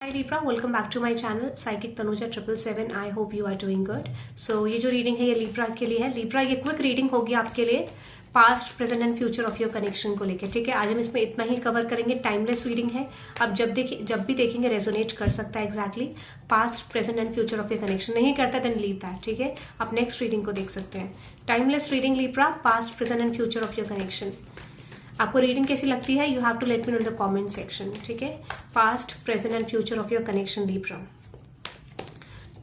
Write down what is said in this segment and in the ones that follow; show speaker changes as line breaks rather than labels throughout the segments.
Hi Libra, welcome back to my channel Psychic Tanuja 777. I hope you are doing good. So ये जो reading है ये Libra के लिए है. लिब्रा ये क्विक रीडिंग होगी आपके लिए past present and future of your connection को लेकर. ठीक है, आज हम इसमें इतना ही कवर करेंगे. टाइमलेस रीडिंग है. आप जब भी देखेंगे रेजोनेट कर सकता है exactly past present and future of your connection. नहीं करता देन लीव दैट. ठीक है, आप नेक्स्ट रीडिंग को देख सकते हैं. Timeless reading Libra, past present and future of your connection. आपको रीडिंग कैसी लगती है? You have to let me know in the comment section. ठीक है, past present and future of your connection Libra.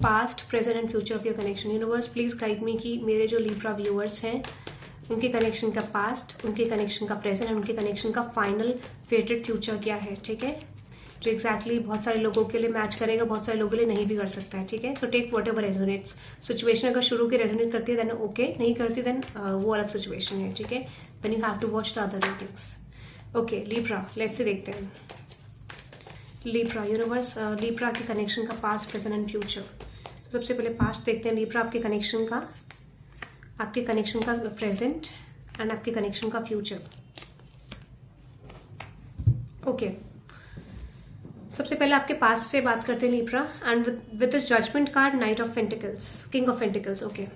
Past present and future of your connection. Universe please guide me कि मेरे जो Libra viewers हैं उनके connection का past, उनके connection का प्रेजेंट एंड उनके कनेक्शन का फाइनल फेटेड फ्यूचर क्या है. ठीक है, जो एग्जैक्टली बहुत सारे लोगों के लिए मैच करेगा, बहुत सारे लोगों के लिए नहीं भी कर सकता है. ठीक है, so take whatever resonates. Situation अगर शुरू के रेजोनेट करती है देन ओके, नहीं करती देन वो अलग सिचुएशन है. ठीक है, then you have to watch the other readings. Okay Libra, let's say देखते हैं. लिब्रा यूनिवर्स, लिब्रा के कनेक्शन का पास्ट प्रेजेंट एंड फ्यूचर. सबसे पहले पास्ट देखते हैं लिब्रा, आपके कनेक्शन का प्रेजेंट एंड आपके कनेक्शन का फ्यूचर. ओके, सबसे पहले आपके पास्ट से बात करते हैं Libra. And with this judgement card, knight of pentacles, king of pentacles. Okay,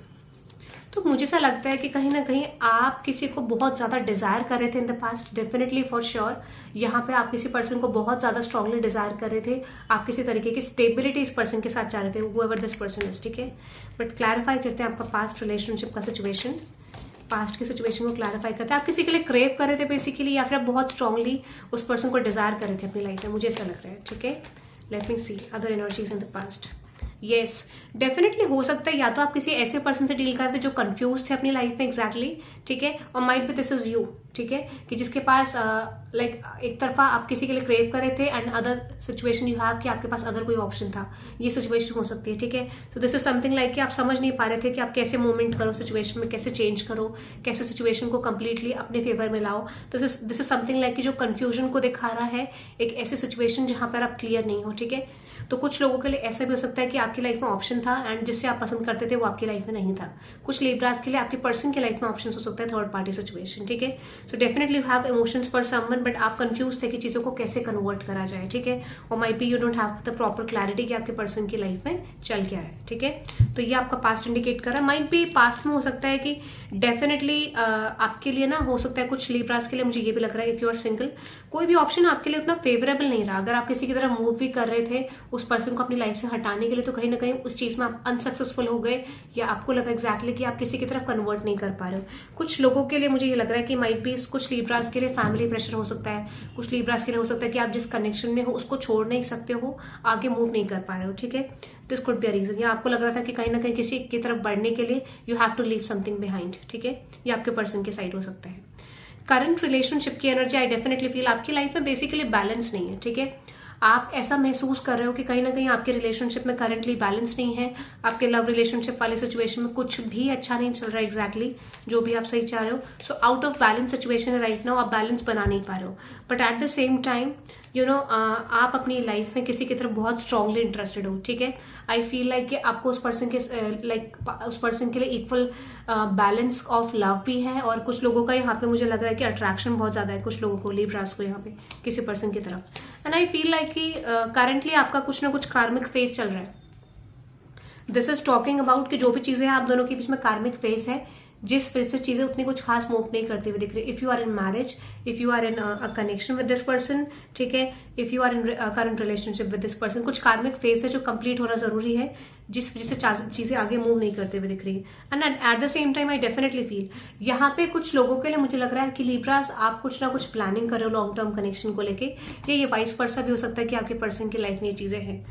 तो मुझे ऐसा लगता है कि कहीं ना कहीं आप किसी को बहुत ज्यादा डिजायर कर रहे थे इन the past. Definitely for sure यहाँ पे आप किसी पर्सन को बहुत ज्यादा स्ट्रांगली डिजायर कर रहे थे. आप किसी तरीके की स्टेबिलिटी इस पर्सन के साथ चाह रहे थे, whoever दिस पर्सन इज. ठीक है, बट क्लैरिफाई करते हैं आपका पास्ट रिलेशनशिप का सिचुएशन. पास्ट की सिचुएशन को क्लैरिफाई करते हैं. आप किसी के लिए क्रेव कर रहे थे बेसिकली, या फिर आप बहुत स्ट्रांगली उस पर्सन को डिजायर कर रहे थे अपनी लाइफ में. मुझे ऐसा लग रहा है. ठीक है, let me see other energies in the past. Yes, definitely हो सकता है या तो आप किसी ऐसे पर्सन से डील करते जो कंफ्यूज थे अपनी लाइफ में एग्जैक्टली. ठीक है, और might be this is you. ठीक है, कि जिसके पास लाइक एक तरफा आप किसी के लिए क्रेव कर रहे थे and other situation you have कि आपके पास अदर कोई ऑप्शन था. ये सिचुएशन हो सकती है. ठीक है, so this is something like कि आप समझ नहीं पा रहे थे कि आप कैसे मूवमेंट करो सिचुएशन में, कैसे चेंज करो, कैसे सिचुएशन को कंप्लीटली अपने फेवर में लाओ. तो दिस इज समथिंग लाइक कि जो कंफ्यूजन को दिखा रहा है एक ऐसी सिचुएशन जहां पर आप क्लियर नहीं हो. ठीक है, तो कुछ लोगों के लिए ऐसा भी हो सकता है कि आपकी लाइफ में ऑप्शन था एंड जिससे आप पसंद करते थे वो आपकी लाइफ में नहीं था. कुछ लिब्रास के लिए आपके पर्सन की लाइफ में ऑप्शन हो सकता है थर्ड पार्टी सिचुएशन. ठीक है, so definitely you have emotions for someone, but आप कंफ्यूज थे कि चीजों को कैसे कन्वर्ट करा जाए. ठीक है, और might be you don't have the proper clarity कि आपके पर्सन की लाइफ में चल क्या रहा है. ठीक है, तो ये आपका पास्ट इंडिकेट कर रहा है. माइट बी पास्ट में हो सकता है कि डेफिनेटली आपके लिए ना हो सकता है कुछ लिब्रास के लिए मुझे ये भी लग रहा है इफ यू आर सिंगल कोई भी ऑप्शन आपके लिए उतना फेवरेबल नहीं रहा. अगर आप किसी की तरह मूव भी कर रहे थे उस पर्सन को अपनी लाइफ से हटाने के लिए, तो कहीं ना कहीं उस चीज में आप अनसक्सेसफुल हो गए, या आपको लगा एग्जैक्टली कि आप किसी की तरफ कन्वर्ट नहीं कर पा रहे हो. कुछ लोगों के लिए मुझे ये लग रहा है कि माइट बी कुछ लिब्रास के लिए फैमिली प्रेशर हो सकता है. कुछ लिब्रास के लिए हो सकता है कि आप जिस कनेक्शन में हो उसको छोड़ नहीं सकते हो, आगे मूव नहीं कर पा रहे हो. ठीक है, this could be a reason. या आपको लग रहा था कि कहीं ना कहीं किसी की तरफ बढ़ने के लिए you have to leave something behind. ठीक है, ये आपके पर्सन के साइड हो सकता है. करंट रिलेशनशिप की एनर्जी आई डेफिनेटली फील आपकी लाइफ में बेसिकली बैलेंस नहीं है. ठीक है, आप ऐसा महसूस कर रहे हो कि कहीं ना कहीं आपके रिलेशनशिप में करंटली बैलेंस नहीं है. आपके लव रिलेशनशिप वाले सिचुएशन में कुछ भी अच्छा नहीं चल रहा है एग्जैक्टली जो भी आप सही चाह रहे हो. So out of balance situation है राइट नाउ. आप बैलेंस बना नहीं पा रहे हो, but at the same time you know आप अपनी लाइफ में किसी की तरफ बहुत स्ट्रांगली इंटरेस्टेड हो. ठीक है, आई फील लाइक कि आपको उस पर्सन के उस पर्सन के लिए इक्वल बैलेंस ऑफ लव भी है. और कुछ लोगों का यहाँ पे मुझे लग रहा है कि अट्रैक्शन बहुत ज्यादा है कुछ लोगों को, लिब्रास को, यहाँ पे किसी पर्सन की तरफ. एंड आई फील लाइक कि करंटली आपका कुछ ना कुछ कार्मिक फेज चल रहा है. दिस इज टॉकिंग अबाउट कि जो भी चीजें आप दोनों के बीच में कार्मिक फेज है, जिस वजह से चीजें उतनी कुछ खास मूव नहीं करती हुई दिख रही. If you are in marriage, if you are in a connection with this person. ठीक है, if you are in current relationship with this person, कुछ कार्मिक फेज है जो कंप्लीट होना जरूरी है, जिस वजह से चीजें आगे मूव नहीं करते हुए दिख रही है. And at the same time I definitely feel यहाँ पे कुछ लोगों के लिए मुझे लग रहा है कि लिब्रास आप कुछ ना कुछ प्लानिंग कर रहे हो लॉन्ग टर्म कनेक्शन को लेके. ये वाइस वर्सा भी हो सकता है कि आपके पर्सन की लाइफ में ये चीजें हैं.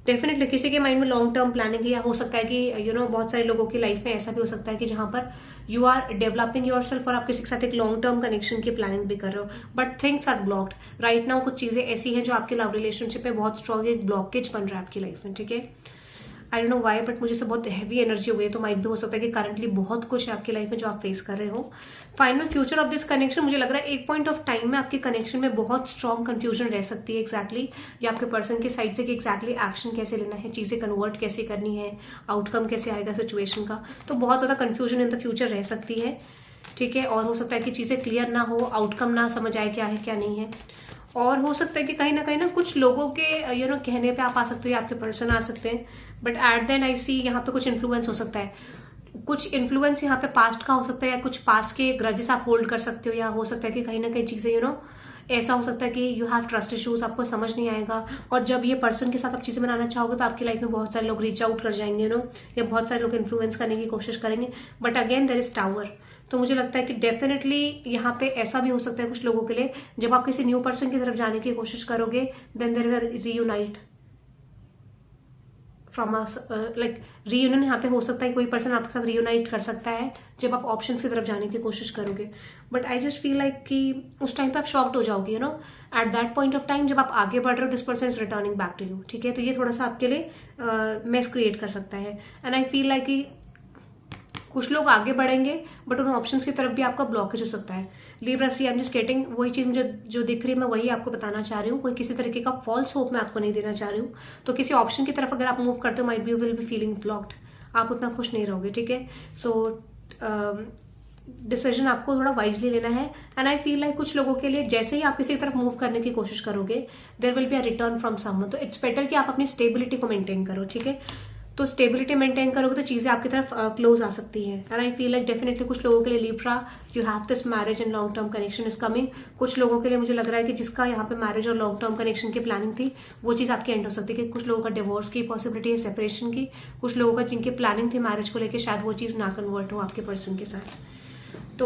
डेफिनेटली किसी के माइंड में लॉन्ग टर्म प्लानिंग है, या हो सकता है कि यू नो बहुत सारे लोगों की लाइफ में ऐसा भी हो सकता है कि जहां पर यू आर डेवलपिंग योरसेल्फ और आप किसी के साथ एक लॉन्ग टर्म कनेक्शन की प्लानिंग भी कर रहे हो, but things are blocked right now. कुछ चीजें ऐसी हैं जो आपके लव रिलेशनशिप में बहुत स्ट्रॉन्ग एक ब्लॉकेज बन रहा है आपकी लाइफ में. ठीक है, I don't know why, but मुझे से बहुत हैवी एनर्जी हो गई. तो माइट भी हो सकता है कि करंटली बहुत कुछ है आपकी लाइफ में जो आप फेस कर रहे हो. Final future of this connection मुझे लग रहा है एक पॉइंट ऑफ टाइम में आपके कनेक्शन में बहुत स्ट्रॉन्ग कंफ्यूजन रह सकती है एग्जैक्टली, या आपके पर्सन की साइड से कि एग्जैक्टली एक्शन कैसे लेना है, चीजें कन्वर्ट कैसे करनी है, आउटकम कैसे आएगा सिचुएशन का. तो बहुत ज्यादा कंफ्यूजन इन द फ्यूचर रह सकती है. ठीक है, और हो सकता है कि चीजें क्लियर ना हो, आउटकम ना समझ आए क्या है क्या नहीं है. और हो सकता है कि कहीं ना कुछ लोगों के कहने पे आप आ सकते हो या आपके पर्सन आ सकते हैं, बट एट देन आई सी यहाँ पे कुछ इन्फ्लुएंस हो सकता है, कुछ इन्फ्लुएंस यहाँ पे पास्ट का हो सकता है, या कुछ पास्ट के ग्रजेस आप होल्ड कर सकते हो, या हो सकता है कि कहीं ना कहीं चीजें ऐसा हो सकता है कि यू हैव ट्रस्ट इश्यूज, आपको समझ नहीं आएगा, और जब ये पर्सन के साथ आप चीजें बनाना चाहोगे तो आपकी लाइफ में बहुत सारे लोग रीच आउट कर जाएंगे या बहुत सारे लोग इन्फ्लुएंस करने की कोशिश करेंगे, but again there is tower. तो मुझे लगता है कि डेफिनेटली यहाँ पे ऐसा भी हो सकता है कुछ लोगों के लिए, जब आप किसी न्यू पर्सन की तरफ जाने की कोशिश करोगे then there is a reunite from like reunion यहाँ पे हो सकता है, कोई पर्सन आपके साथ रीयूनाइट कर सकता है जब आप ऑप्शंस की तरफ जाने की कोशिश करोगे, but I just feel like कि उस टाइम पे आप शॉक्ड हो जाओगे at that point of time, जब आप आगे बढ़ रहे हो this person is returning back to you, ठीक है। तो ये थोड़ा सा आपके लिए मेस क्रिएट कर सकता है, एंड आई फील लाइक कि कुछ लोग आगे बढ़ेंगे बट उन ऑप्शंस की तरफ भी आपका ब्लॉकेज हो सकता है। Libra see I am just getting, वही चीज मुझे जो दिख रही है मैं वही आपको बताना चाह रही हूँ, कोई किसी तरीके का फॉल्स होप मैं आपको नहीं देना चाह रही हूँ। तो किसी ऑप्शन की तरफ अगर आप मूव करते हो, might be you will be feeling blocked, आप उतना खुश नहीं रहोगे, ठीक है। सो डिसीजन आपको थोड़ा वाइजली लेना है, एंड आई फील लाइक कुछ लोगों के लिए जैसे ही आप किसी तरफ मूव करने की कोशिश करोगे there will be a return from someone, तो इट्स बेटर कि आप अपनी स्टेबिलिटी को मेंटेन करो, ठीक है। तो स्टेबिलिटी मेंटेन करोगे तो चीजें आपकी तरफ क्लोज आ सकती हैं, and I feel like definitely कुछ लोगों के लिए Libra you have this marriage and long term connection is coming. कुछ लोगों के लिए मुझे लग रहा है कि जिसका यहाँ पे मैरिज और लॉन्ग टर्म कनेक्शन की प्लानिंग थी वो चीज आपकी एंड हो सकती है, कि कुछ लोगों का डिवोर्स की पॉसिबिलिटी है, सेपरेशन की, कुछ लोगों का जिनकी प्लानिंग थी मैरिज को लेकर शायद वो चीज ना कन्वर्ट हो आपके पर्सन के साथ। तो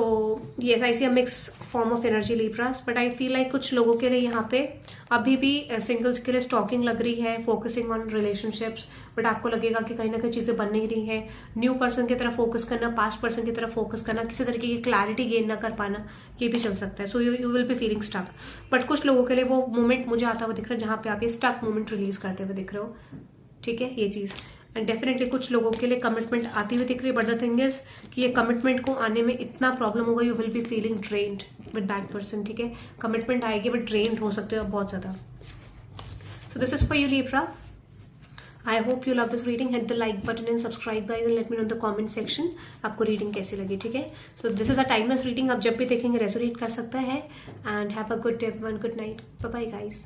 ये I see a mix form of energy Libras, but I feel like कुछ लोगों के लिए यहाँ पे अभी भी सिंगल्स के लिए स्टॉकिंग लग रही है, फोकसिंग ऑन रिलेशनशिप्स, बट आपको लगेगा कि कहीं ना कहीं चीजें बन नहीं रही है। न्यू पर्सन की तरफ फोकस करना, पास्ट पर्सन की तरफ फोकस करना, किसी तरीके की क्लैरिटी गेन ना कर पाना, ये भी चल सकता है। So you will be feeling stuck, but कुछ लोगों के लिए वो मोमेंट मुझे आता हुआ दिख रहा है जहां पे आप ये स्टक मोमेंट रिलीज करते हुए दिख रहे हो, ठीक है, ये चीज। एंड डेफिनेटली कुछ लोगों के लिए कमिटमेंट आती हुई दिख रही है, बट द थिंग इज कि ये कमिटमेंट को आने में इतना प्रॉब्लम होगा, you will be feeling drained with that person, ठीक है। कमिटमेंट आएगी बट ड्रेन्ड हो सकते हो बहुत ज्यादा। So this is for you Libra, I hope you love this reading, hit the like button and subscribe guys and let me know in the comment section आपको reading कैसी लगी, ठीक है। So this is a timeless reading, आप जब भी देखेंगे resonate कर सकता है, and have a good day everyone, good night, bye bye guys.